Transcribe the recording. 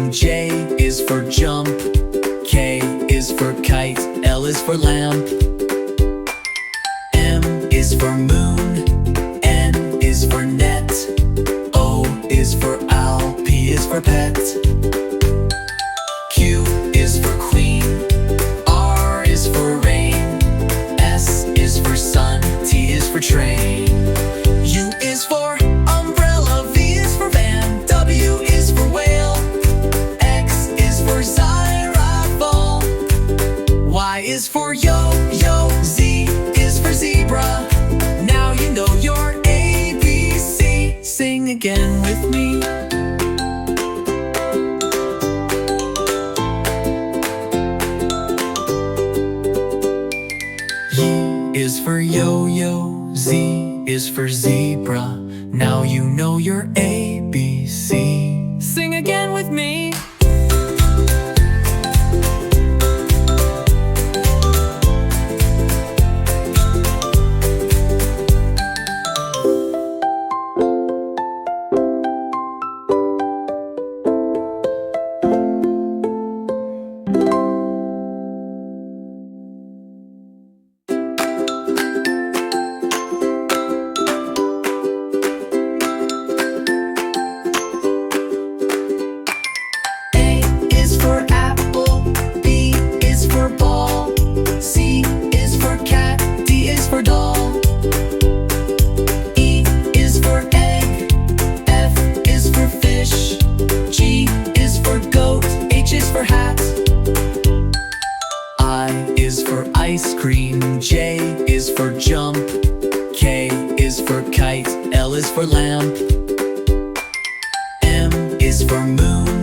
cream. J is for jump. K is for kite. L is for lamp. M is for moon. N is for net. O is for owl. P is for pet. Q is for queen. R is for rain. S is for sun. T is for train. U is for umbrella. V is for van. W is for whale. X is for xylophone. Y is for yo-yo. Z is for zebra. Now you know your ABC. Sing again with me. Y is for yo-yo. Z is for zebra. Now you know your ABC. Sing again with me. Ice cream. J is for jump. K is for kite. L is for lamp. M is for moon.